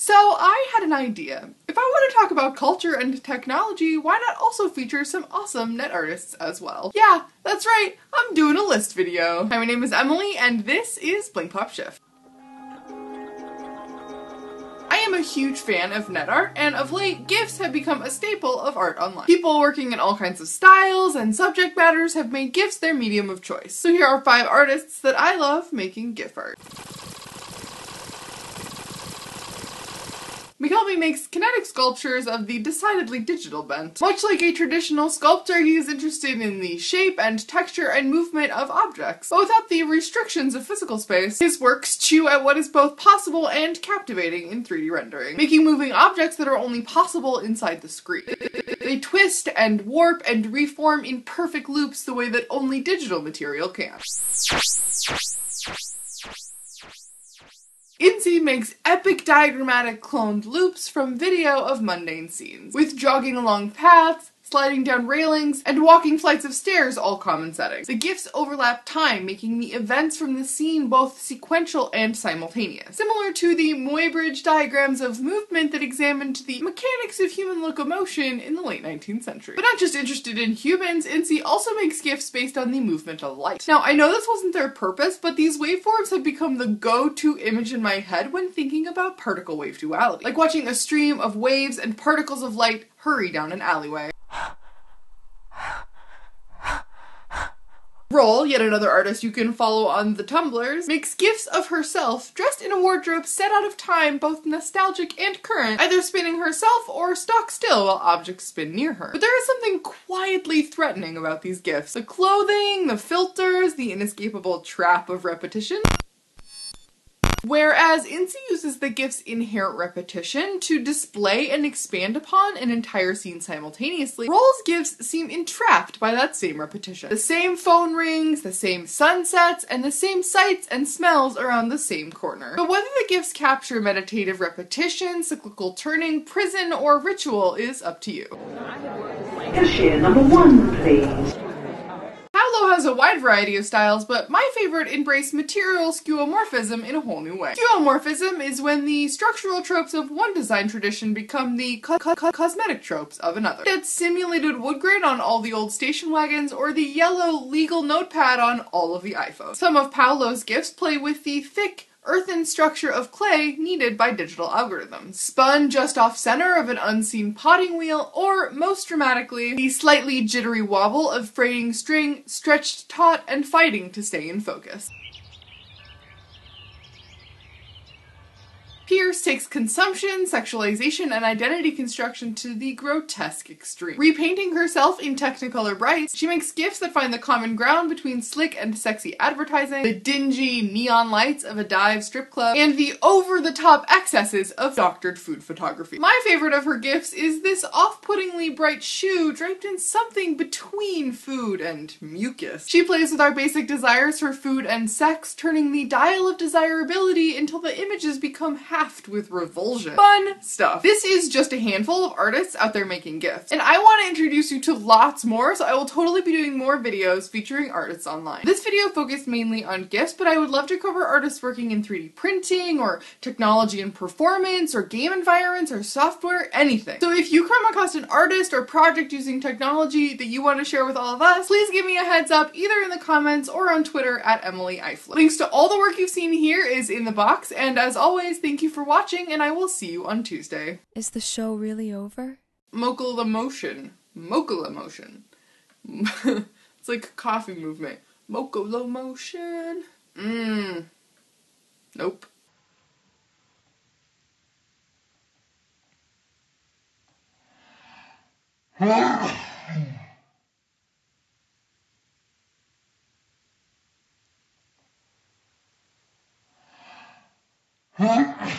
So I had an idea. If I want to talk about culture and technology, why not also feature some awesome net artists as well? Yeah, that's right, I'm doing a list video. Hi, my name is Emily, and this is Blink Pop Shift. I am a huge fan of net art, and of late, GIFs have become a staple of art online. People working in all kinds of styles and subject matters have made GIFs their medium of choice. So here are 5 artists that I love making GIF art. McCauley makes kinetic sculptures of the decidedly digital bent. Much like a traditional sculptor, he is interested in the shape and texture and movement of objects, but without the restrictions of physical space. His works chew at what is both possible and captivating in 3D rendering, making moving objects that are only possible inside the screen. They twist and warp and reform in perfect loops the way that only digital material can. Incy makes epic diagrammatic cloned loops from video of mundane scenes, with jogging along paths, sliding down railings, and walking flights of stairs all common settings. The GIFs overlap time, making the events from the scene both sequential and simultaneous, similar to the Muybridge diagrams of movement that examined the mechanics of human locomotion in the late 19th century. But not just interested in humans, Incy also makes GIFs based on the movement of light. Now, I know this wasn't their purpose, but these waveforms have become the go-to image in my head when thinking about particle wave duality, like watching a stream of waves and particles of light hurry down an alleyway. Roll, yet another artist you can follow on the Tumblers, makes GIFs of herself dressed in a wardrobe set out of time, both nostalgic and current, either spinning herself or stock still while objects spin near her. But there is something quietly threatening about these GIFs. The clothing, the filters, the inescapable trap of repetition. Whereas Incy uses the GIF's inherent repetition to display and expand upon an entire scene simultaneously, Roll's GIFs seem entrapped by that same repetition. The same phone rings, the same sunsets, and the same sights and smells around the same corner. But whether the GIFs capture meditative repetition, cyclical turning, prison, or ritual is up to you. Cashin number 1, please. Has a wide variety of styles, but my favorite embrace material skeuomorphism in a whole new way. Skeuomorphism is when the structural tropes of one design tradition become the cosmetic tropes of another. It's simulated wood grain on all the old station wagons, or the yellow legal notepad on all of the iPhones. Some of Paolo's GIFs play with the thick, earthen structure of clay needed by digital algorithms, spun just off center of an unseen potting wheel, or, most dramatically, the slightly jittery wobble of fraying string stretched taut and fighting to stay in focus. Pierce takes consumption, sexualization, and identity construction to the grotesque extreme. Repainting herself in Technicolor brights, she makes GIFs that find the common ground between slick and sexy advertising, the dingy neon lights of a dive strip club, and the over-the-top excesses of doctored food photography. My favorite of her GIFs is this off-puttingly bright shoe draped in something between food and mucus. She plays with our basic desires for food and sex, turning the dial of desirability until the images become with revulsion. Fun stuff. This is just a handful of artists out there making GIFs, and I want to introduce you to lots more, so I will totally be doing more videos featuring artists online. This video focused mainly on GIFs, but I would love to cover artists working in 3D printing, or technology and performance, or game environments, or software, anything. So if you come across an artist or project using technology that you want to share with all of us, please give me a heads up either in the comments or on Twitter at EmilyIFlow. Links to all the work you've seen here is in the box, and as always, thank you for watching, and I will see you on Tuesday. Is the show really over? Mochalomotion. Mochalomotion. It's like a coffee movement. Mochalomotion. Nope. Huh?